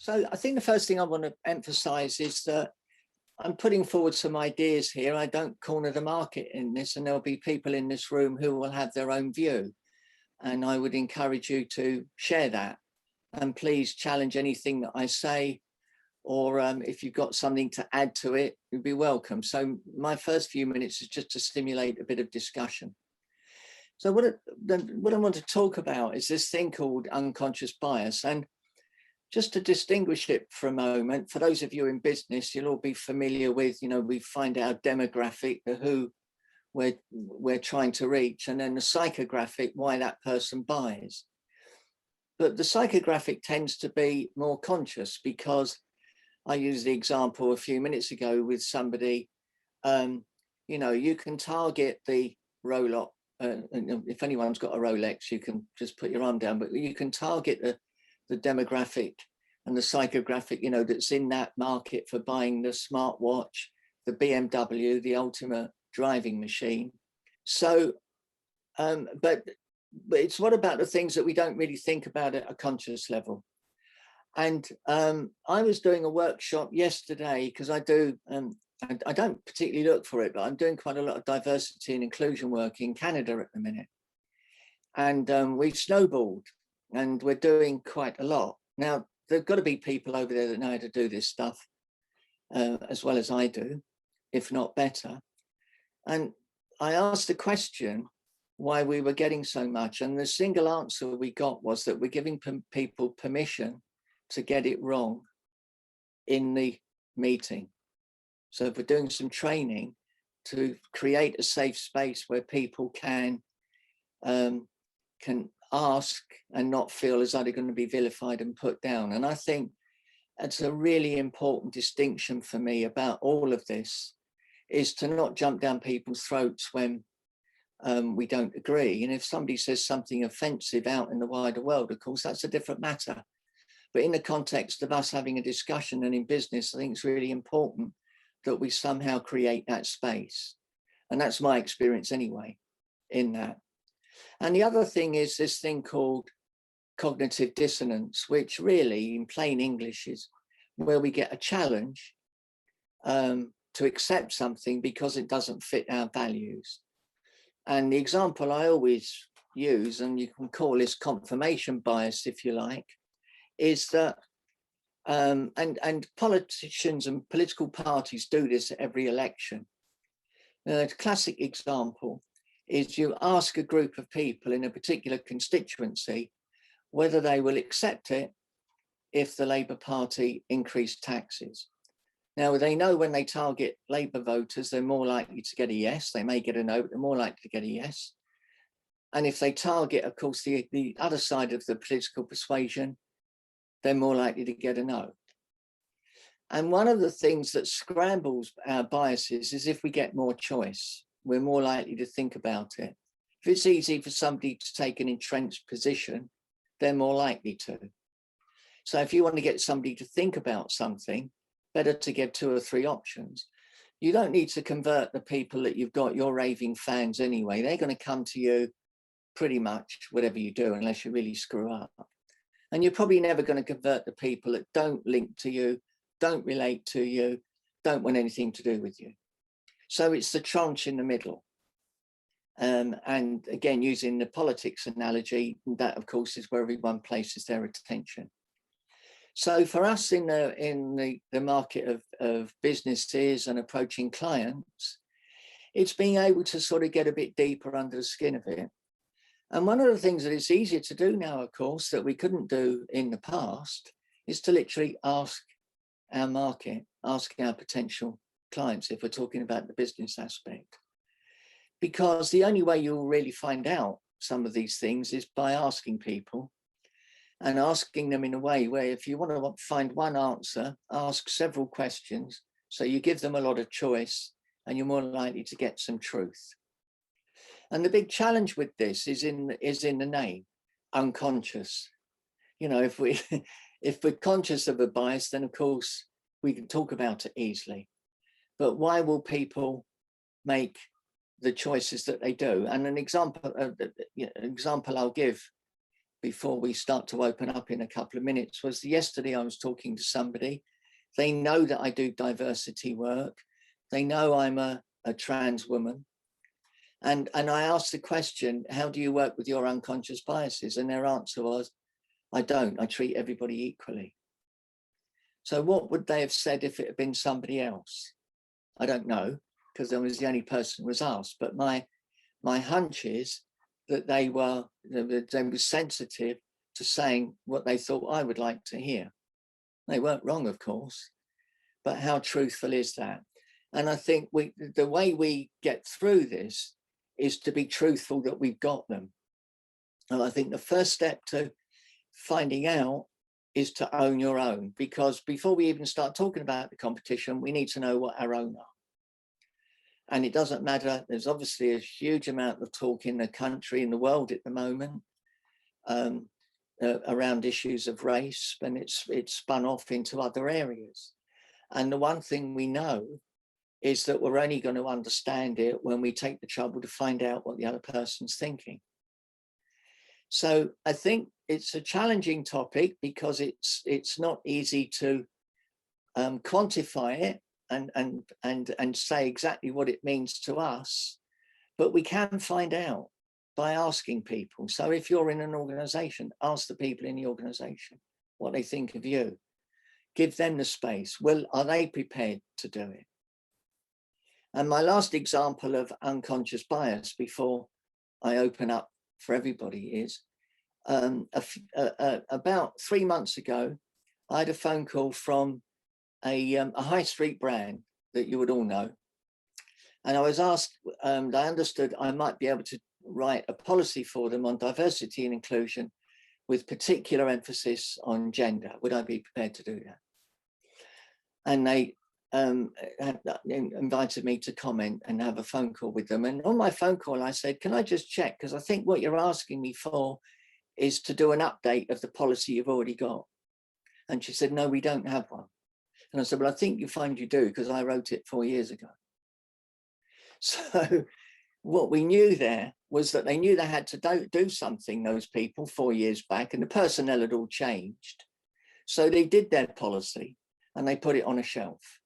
So I think the first thing I want to emphasize is that I'm putting forward some ideas here. I don't corner the market in this, and there'll be people in this room who will have their own view. And I would encourage you to share that. And please challenge anything that I say, or if you've got something to add to it, you'd be welcome. So my first few minutes is just to stimulate a bit of discussion. So what I want to talk about is this thing called unconscious bias. And just to distinguish it for a moment, for those of you in business, you'll all be familiar with, we find our demographic, the who we're trying to reach, and then the psychographic, why that person buys. But the psychographic tends to be more conscious, because I used the example a few minutes ago with somebody, you can target the Rolex. If anyone's got a Rolex, you can just put your arm down, but you can target the demographic and the psychographic, that's in that market for buying the smartwatch, the BMW, the ultimate driving machine. So, but it's what about the things that we don't really think about at a conscious level? And I was doing a workshop yesterday, because I don't particularly look for it, but I'm doing quite a lot of diversity and inclusion work in Canada at the minute. And we've snowballed, and we're doing quite a lot. Now, there've got to be people over there that know how to do this stuff as well as I do, if not better. And I asked the question why we were getting so much. And the single answer we got was that we're giving people permission to get it wrong in the meeting. So if we're doing some training to create a safe space where people can ask and not feel as though they're going to be vilified and put down. And I think it's a really important distinction for me about all of this, is to not jump down people's throats when we don't agree. And if somebody says something offensive out in the wider world, of course, that's a different matter. But in the context of us having a discussion and in business, I think it's really important that we somehow create that space. And that's my experience anyway in that. And the other thing is this thing called cognitive dissonance, which really in plain English is where we get a challenge to accept something because it doesn't fit our values. And the example I always use, and you can call this confirmation bias if you like, is that and politicians and political parties do this at every election. A classic example is you ask a group of people in a particular constituency whether they will accept it if the Labour Party increased taxes. Now, they know when they target Labour voters, they're more likely to get a yes. They may get a no, but they're more likely to get a yes. And if they target, of course, the other side of the political persuasion, they're more likely to get a no. And one of the things that scrambles our biases is if we get more choice, we're more likely to think about it. If it's easy for somebody to take an entrenched position, they're more likely to. So if you want to get somebody to think about something, better to give 2 or 3 options. You don't need to convert the people that you've got, your raving fans anyway. They're going to come to you pretty much whatever you do, unless you really screw up. And you're probably never going to convert the people that don't link to you, don't relate to you, don't want anything to do with you. So it's the tranche in the middle. And again, using the politics analogy, that of course is where everyone places their attention. So for us in the market of businesses and approaching clients, it's being able to sort of get a bit deeper under the skin of it. And one of the things that it's easier to do now, of course, that we couldn't do in the past, is to literally ask our market, ask our potential clients, if we're talking about the business aspect. Because the only way you'll really find out some of these things is by asking people, and asking them in a way where if you want to find one answer, ask several questions. So you give them a lot of choice and you're more likely to get some truth. And the big challenge with this is in the name, unconscious. If we're conscious of a bias, then of course we can talk about it easily. But why will people make the choices that they do? And an example I'll give before we start to open up in a couple of minutes was yesterday I was talking to somebody. They know that I do diversity work. They know I'm a trans woman. And I asked the question, how do you work with your unconscious biases? And their answer was, I don't. I treat everybody equally. So what would they have said if it had been somebody else? I don't know, because I was the only person who was asked. But my hunch is that they were sensitive to saying what they thought I would like to hear. They weren't wrong, of course, but how truthful is that? And I think the way we get through this is to be truthful that we've got them. And I think the first step to finding out is to own your own, because before we even start talking about the competition, we need to know what our own are. And it doesn't matter. There's obviously a huge amount of talk in the country, in the world at the moment, around issues of race, and it's spun off into other areas. And the one thing we know is that we're only going to understand it when we take the trouble to find out what the other person's thinking. So I think it's a challenging topic because it's not easy to quantify it and say exactly what it means to us, but we can find out by asking people. So if you're in an organization, ask the people in the organization what they think of you. Give them the space. Well, are they prepared to do it? And my last example of unconscious bias before I open up for everybody is about 3 months ago, I had a phone call from a high street brand that you would all know. And I was asked, I understood I might be able to write a policy for them on diversity and inclusion with particular emphasis on gender. Would I be prepared to do that? And they invited me to comment and have a phone call with them. And on my phone call, I said, can I just check? Because I think what you're asking me for is to do an update of the policy you've already got. And she said, no, we don't have one. And I said, well, I think you find you do, because I wrote it 4 years ago. So what we knew there was that they knew they had to do something, those people, 4 years back, and the personnel had all changed. So they did their policy and they put it on a shelf.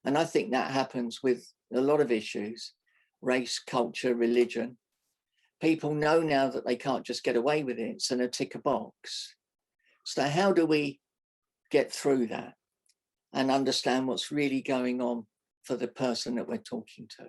And I think that happens with a lot of issues, race, culture, religion. People know now that they can't just get away with it. It's in a tick a box. So how do we get through that and understand what's really going on for the person that we're talking to?